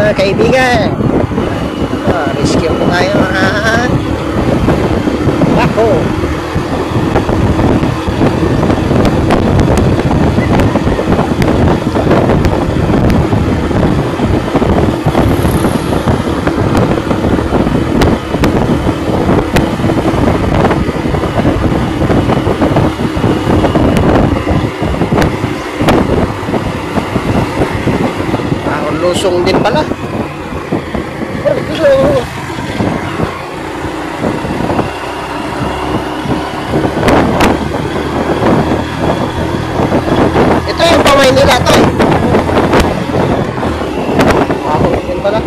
mga kaibigan. Rescue po tayo mga bako. Lusong din pala. Ito yung pamay nila to. Ako din pala.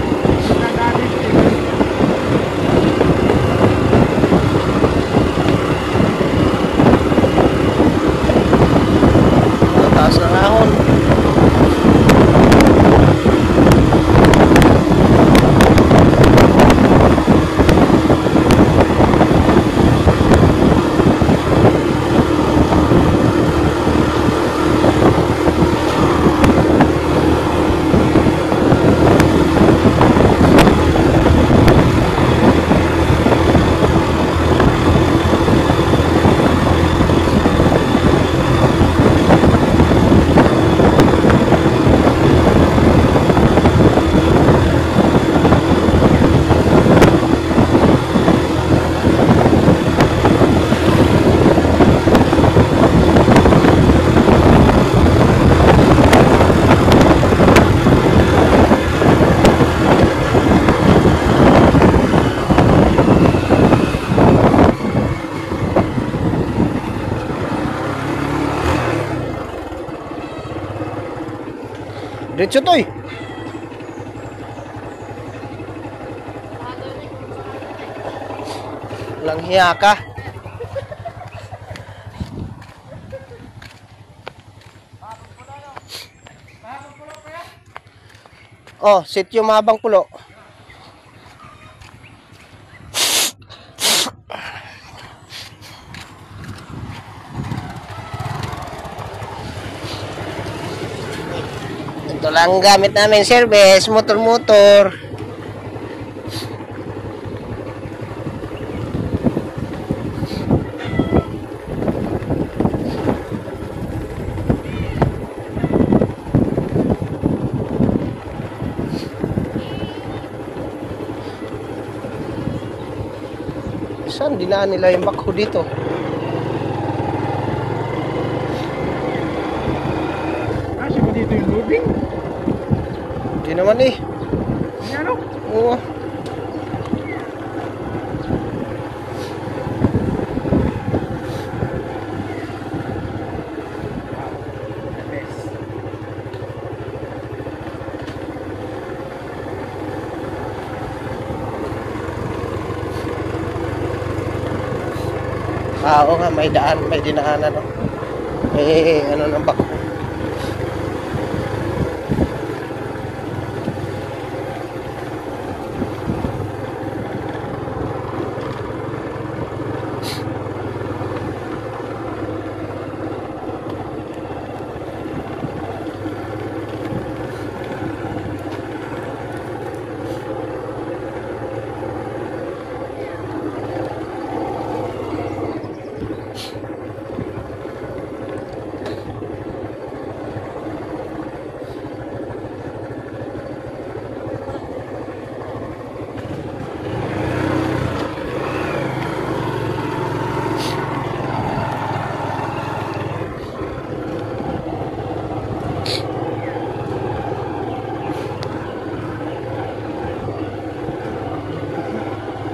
Taas ng ahon. Diretso to eh. Walang hiya ka. Oh, sityo Mahabang Pulo. Ito lang gamit namin service, motor-motor. Saan dinaan nila yung bakho dito? Kasi ba dito yung loading? Hindi naman eh. Ano? Oo. Oo nga, may daan, may dinaanan. No? Ano ng bakho.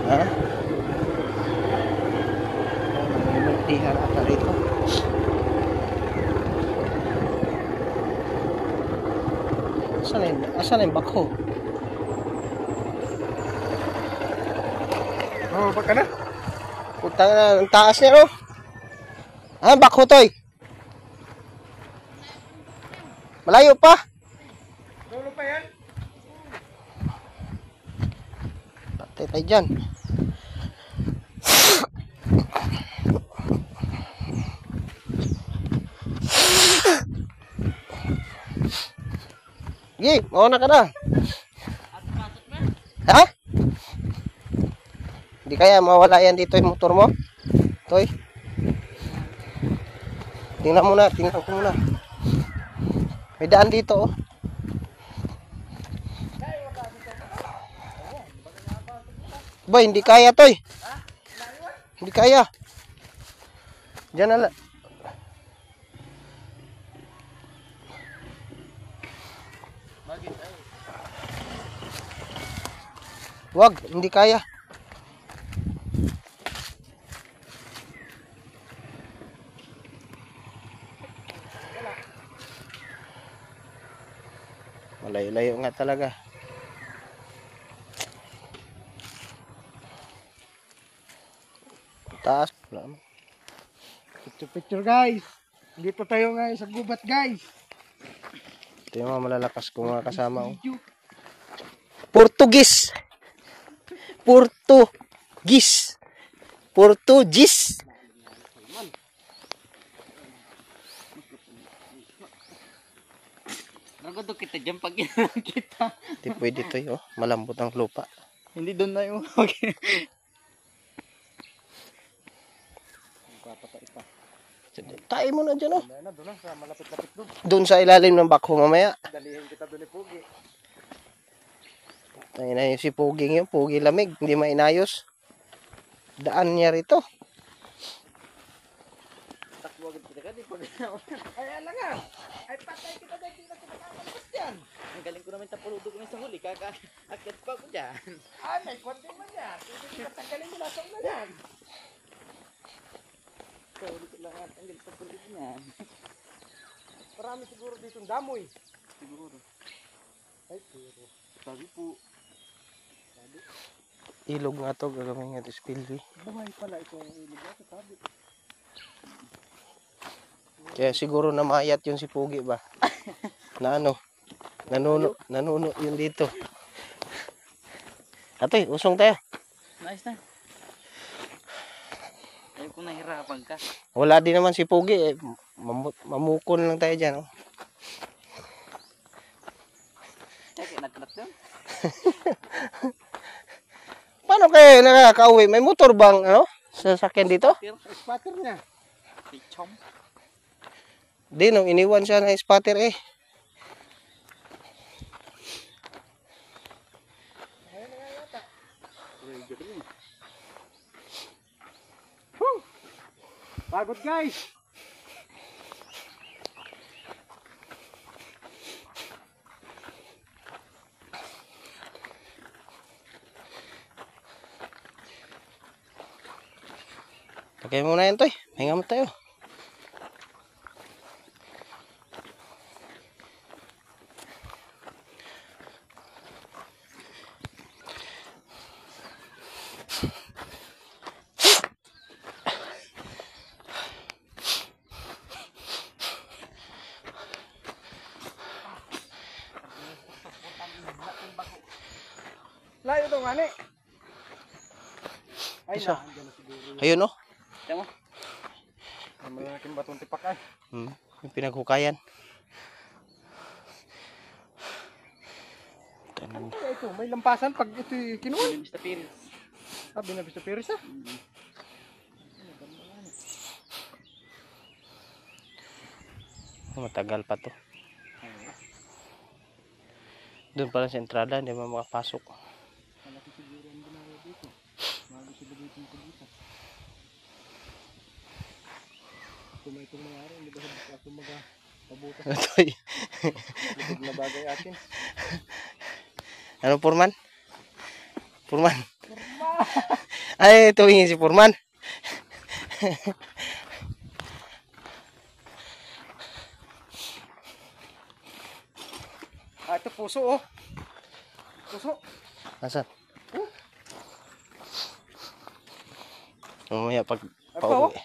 Ha? Multihan ata rito. Asan na yung bakho? Oh, baka na? Putang na, ang taas niya oh. Ah, bakho to eh. Malayo pa. Dulo pa yan? Patay tayo dyan. Sige, mauna ka na. Ha? Hindi kaya mawala yan dito yung motor mo? Toy. Tingnan muna, tingnan ko muna. May daan dito oh. Boy, hindi kaya Toy. Hindi kaya. Diyan na lang. Wag, hindi kaya. Malayo-layo nga talaga. Taas. Picture guys. Dito tayo ngayon sa gubat guys. Ito yung mga malalakas kong mga kasama. Oh. Portugis. Portugis. Portugis. Nagod kita dyan pag kita. Hindi pwede ito oh. Malambot ang lupa. Hindi doon na yung Tayo mo na dyan oh. Doon na sa malapit-lapit doon. Doon sa ilalim ng bakho mamaya. Dalihin kita doon ni Pugi. Ay na yung si Puging yun. Pugi lamig. Hindi mainayos. Daan niya rito. takbo agad kita di pag Ay, ala nga. Ay, patay kita dahil hindi na kita kakalakas dyan. ang galing ko naman tapuludo ko sa huli kaka-akit pa ako dyan. Ay, may konti man yan. Hindi kita tanggalin mo lasong na yan. So, ulit ko lang ang galing tapuludo niyan. Marami siguro dito ang damoy. Siguro. Ay, pero. Sabi po. Ilog nga to. Gagawin nga ito spillway. Buhay pala itong ilog sa tabi. Kaya siguro namayat yun si Pugi ba? Na ano? Nanuno yun dito. Atoy, usong tayo. Nice na. Ayaw kong nahirapan ka. Wala din naman si Pugi. Mamukon lang tayo dyan. Oh. Kaya nagkalat doon. Paano kayo nakakauwi? May motor bang ano? Sasakyan dito? Spatter niya. Si Chom. Di, nung iniwan siya ng spotter eh. Pagod guys. Lagay muna yan, Toy. Hinga mo tayo. Layo to ngani. Ay Isa. na, andyan na siguro. Ayun, oh. Tiyan mo. Ang malaking batong tipak ay. Yung pinaghukayan. Ano kaya ito? May lampasan pag ito kinuha. Mr. Piris. Sabi na Mr. Perez ah. Matagal pa to. Doon pala sa entrada, hindi mo makapasok. Malaki siguro ang ginawa dito. Bago sila dito yung pagitan. Kung may itong nangyari, hindi ba sabi ako pabutas Toy. na bagay atin. Ano, Purman? Purman? Ay, tuwingin si Purman. Ah, ito puso oh. Puso. Asan? Mamaya pag Ano, pauwi.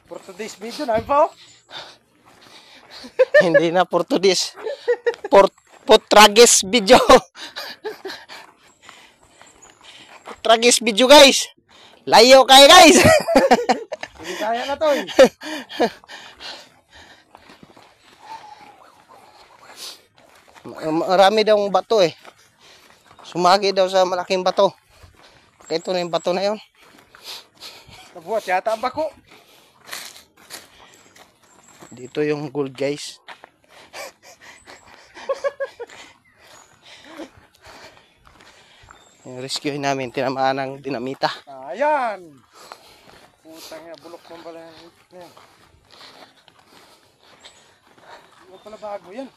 For today's video na pa oh. Hindi na Portugis. Portragis video. Portragis video guys. Layo kayo guys. Hindi kaya na to eh. Marami daw bato eh. Sumagi daw sa malaking bato. Kaya ito na yung bato na yun. Nabuhat yata ang bako. Dito yung gold guys. Yung rescue namin, tinamaan ng dinamita. Ayan. Putang nga, bulok mo pala yan. Hindi pala bago yan.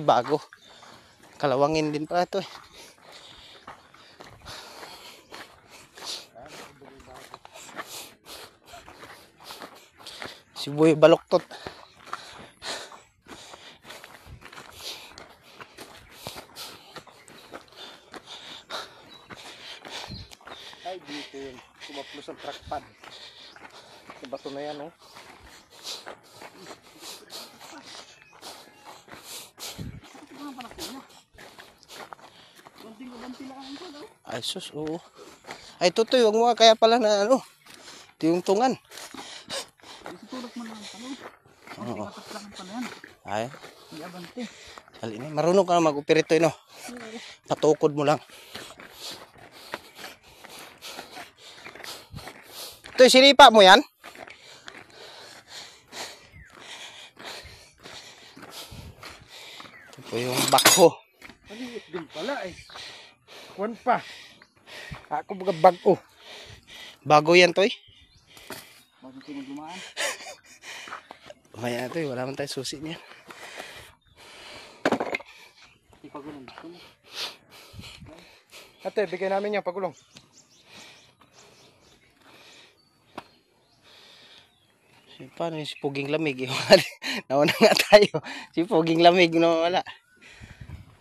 Bago. Kalawangin din pala ito eh. Sibuy baloktot. Ay, dito yun. Sumaplos ang truck pad. Sa bato na yan, oh. Ay sus, oo. Ay tutoy, wag mo nga kaya pala na ano. Tiyungtungan. Isutulog mo lang pala. Oo. Lang pala yan. Ay, Hindi abante. dali na. Marunong ka na mag-operate ito, no? Patukod mo lang. Ito, sinipa mo yan? Ito po yung bako. Maliit din pala, eh. Kuwan pa. Ako mga bago. Bago yan, Toy. Bago kayo maglumaan. Maya, Toy. Wala man tayo susi niya. Ipagulong gusto mo. Ate, bigay namin yan, pagulong. Paano yung si Puging Lamig? Nauna nga tayo. Si Puging Lamig na wala.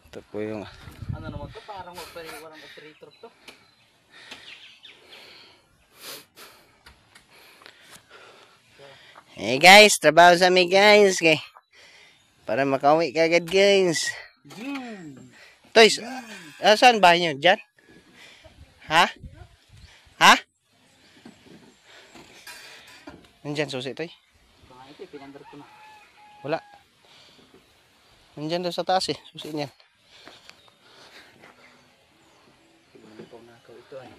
Ito po yung... Ano naman to? Parang walang operator to. Hey guys, trabaho sa amin guys. Okay. Para makauwi ka agad guys. Toy, saan bahay nyo? Diyan? Ha? Ha? Nandyan susi, Toy? Baka ito, pinandar ko na. Wala. Nandyan daw sa taas eh. Susi niyan. Ito na ako ito ay.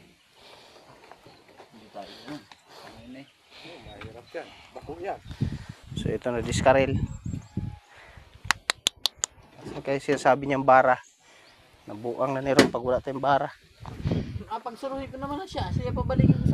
Hindi tayo yun. Ano eh. Mahirap yan. Bako yan. So ito na diskarel. Kaya sinasabi niyang bara. Nabuang na niron pag wala tayong bara. Pag suruhin ko naman na siya. Siya pabalikin ko